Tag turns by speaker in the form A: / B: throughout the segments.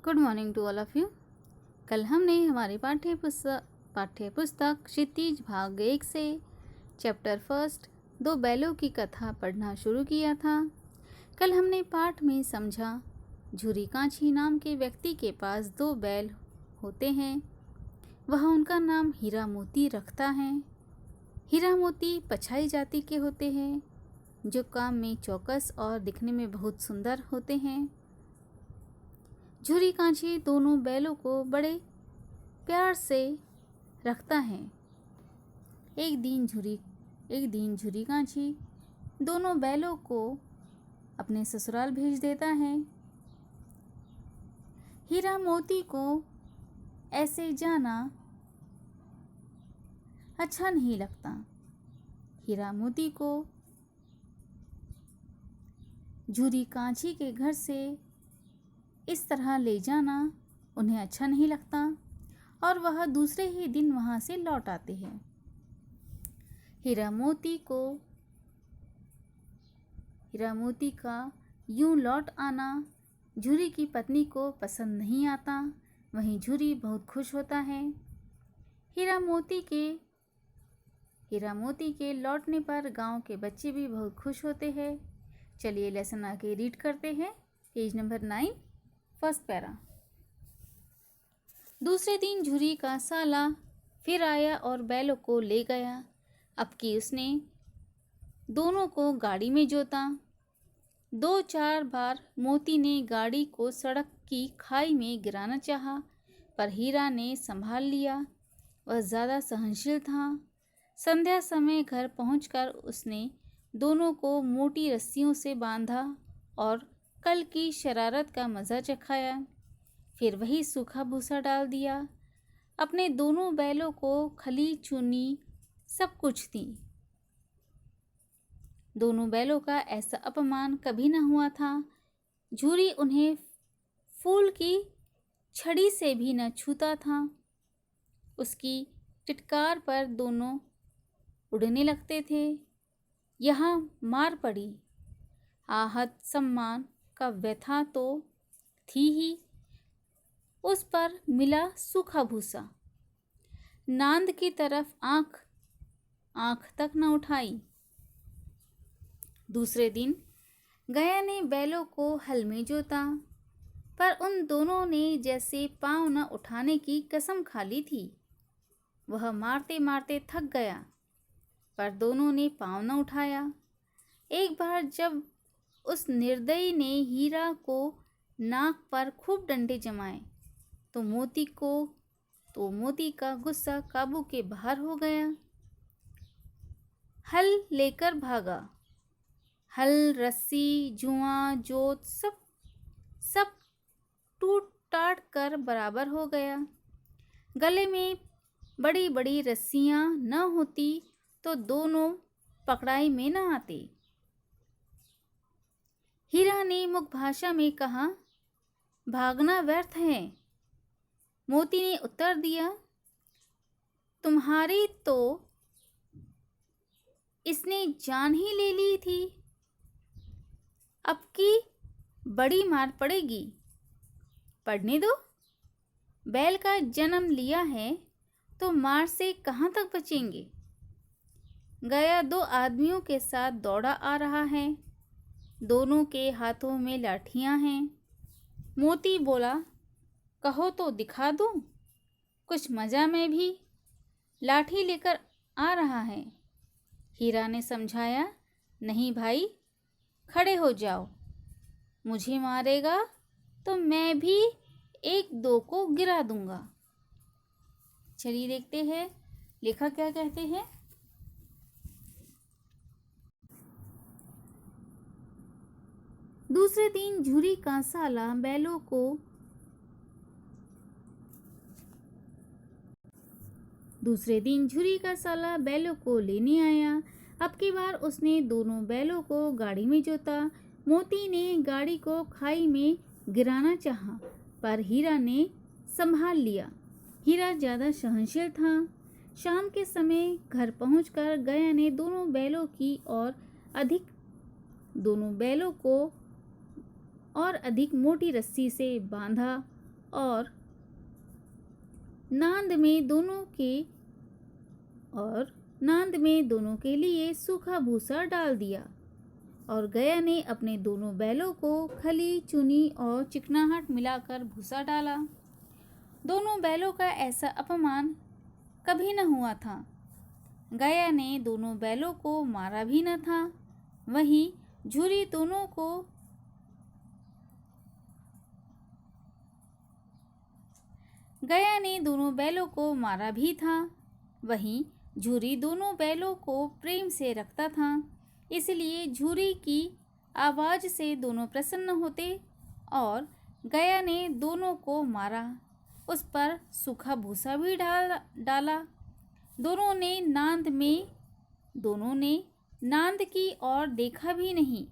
A: Good morning to all of you. कल हमने हमारी पाठ्य पुस्तक क्षितिज भाग 1 से चैप्टर फर्स्ट दो बैलों की कथा पढ़ना शुरू किया था। कल हमने पाठ में समझा झूरी कांची नाम के व्यक्ति के पास दो बैल होते हैं। वह उनका नाम हीरा मोती रखता है। हीरा मोती पछाई जाति के होते हैं जो काम में चौकस और दिखने में बहुत सुंदर होते हैं। झूरी कांची दोनों बैलों को बड़े प्यार से रखता है। एक दिन झूरी कांची दोनों बैलों को अपने ससुराल भेज देता है। हीरा मोती को ऐसे जाना अच्छा नहीं लगता। हीरा मोती को झूरी कांची के घर से इस तरह ले जाना उन्हें अच्छा नहीं लगता और वह दूसरे ही दिन वहाँ से लौट आते हैं। हीरा मोती का यूं लौट आना झूरी की पत्नी को पसंद नहीं आता। वहीं झूरी बहुत खुश होता है। हीरा मोती के लौटने पर गांव के बच्चे भी बहुत खुश होते हैं। चलिए लेसन आके रीड करते हैं। Page number 9 first para. दूसरे दिन झूरी का साला फिर आया और बैलों को ले गया। अब की उसने दोनों को गाड़ी में जोता। 2-4 बार मोती ने गाड़ी को सड़क की खाई में गिराना चाहा, पर हीरा ने संभाल लिया। वह ज़्यादा सहनशील था। संध्या समय घर पहुंचकर उसने दोनों को मोटी रस्सियों से बांधा और कल की शरारत का मज़ा चखाया। फिर वही सूखा भूसा डाल दिया। अपने दोनों बैलों को खली चूनी सब कुछ दी। दोनों बैलों का ऐसा अपमान कभी न हुआ था। झूरी उन्हें फूल की छड़ी से भी न छूता था। उसकी टिटकार पर दोनों उड़ने लगते थे। यहाँ मार पड़ी, आहत सम्मान का व्यथा तो थी ही, उस पर मिला सूखा भूसा। नांद की तरफ आंख तक न उठाई। दूसरे दिन गया ने बैलों को हल में जोता, पर उन दोनों ने जैसे पांव न उठाने की कसम खा ली थी। वह मारते मारते थक गया, पर दोनों ने पांव न उठाया। एक बार जब उस निर्दयी ने हीरा को नाक पर खूब डंडे जमाए तो मोती का गुस्सा काबू के बाहर हो गया। हल लेकर भागा। हल, रस्सी, जुआं, जोत सब टूट टाट कर बराबर हो गया। गले में बड़ी बड़ी रस्सियां न होती तो दोनों पकड़ाई में न आते। हीरा ने मुख भाषा में कहा, भागना व्यर्थ है। मोती ने उत्तर दिया, तुम्हारी तो इसने जान ही ले ली थी। अब की बड़ी मार पड़ेगी। पढ़ने दो। बैल का जन्म लिया है तो मार से कहाँ तक बचेंगे। गया 2 आदमियों के साथ दौड़ा आ रहा है। दोनों के हाथों में लाठियां हैं। मोती बोला, कहो तो दिखा दूं, कुछ मजा में भी लाठी लेकर आ रहा है। हीरा ने समझाया, नहीं भाई, खड़े हो जाओ। मुझे मारेगा तो मैं भी 1-2 को गिरा दूंगा। चलिए देखते हैं लेखक क्या कहते हैं। दूसरे दिन झूरी का साला बैलों को लेने आया। अब की बार उसने दोनों बैलों को गाड़ी में जोता। मोती ने गाड़ी को खाई में गिराना चाहा, पर हीरा ने संभाल लिया। हीरा ज़्यादा सहनशील था। शाम के समय घर पहुंचकर गया ने दोनों बैलों को और अधिक मोटी रस्सी से बांधा और नांद में दोनों के लिए सूखा भूसा डाल दिया और गया ने अपने दोनों बैलों को खली, चुनी और चिकनाहट मिलाकर भूसा डाला। दोनों बैलों का ऐसा अपमान कभी न हुआ था। गया ने दोनों बैलों को मारा भी न था। वहीं झूरी दोनों बैलों को प्रेम से रखता था, इसलिए झूरी की आवाज़ से दोनों प्रसन्न होते और गया ने दोनों को मारा। उस पर सूखा भूसा भी डाला। दोनों ने नांद की ओर देखा भी नहीं।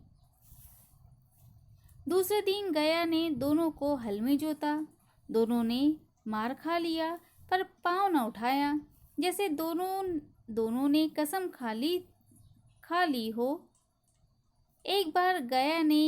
A: दूसरे दिन गया ने दोनों को हल में जोता। दोनों ने मार खा लिया पर पाँव न उठाया, जैसे दोनों ने कसम खा ली हो। एक बार गया ने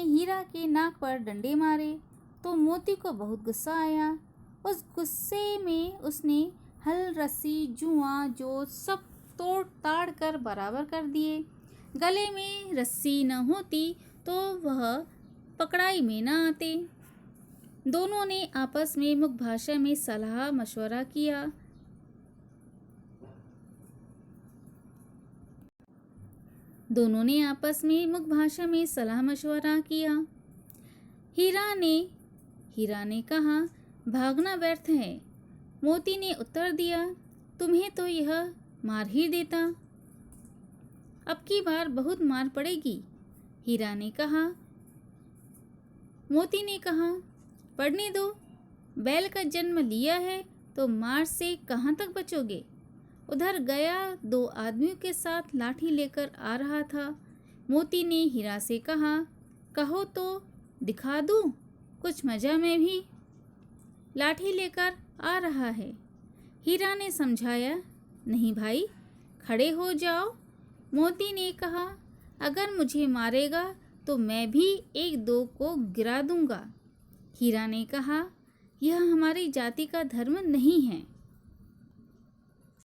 A: हीरा के नाक पर डंडे मारे तो मोती को बहुत गुस्सा आया। उस गुस्से में उसने हल, रस्सी, जुआ, जोत सब तोड़ ताड़ कर बराबर कर दिए। गले में रस्सी न होती तो वह पकड़ाई में न आते। दोनों ने आपस में मुख भाषा में सलाह मशवरा किया। हीरा ने कहा, भागना व्यर्थ है। मोती ने उत्तर दिया, तुम्हें तो यह मार ही देता। अब की बार बहुत मार पड़ेगी। मोती ने कहा, पढ़ने दो। बैल का जन्म लिया है तो मार से कहाँ तक बचोगे। उधर गया 2 आदमियों के साथ लाठी लेकर आ रहा था। मोती ने हीरा से कहा, कहो तो दिखा दूं कुछ मजा में भी। लाठी लेकर आ रहा है। हीरा ने समझाया, नहीं भाई, खड़े हो जाओ। मोती ने कहा, अगर मुझे मारेगा तो मैं भी 1-2 को गिरा दूंगा। हीरा ने कहा, यह हमारी जाति का धर्म नहीं है।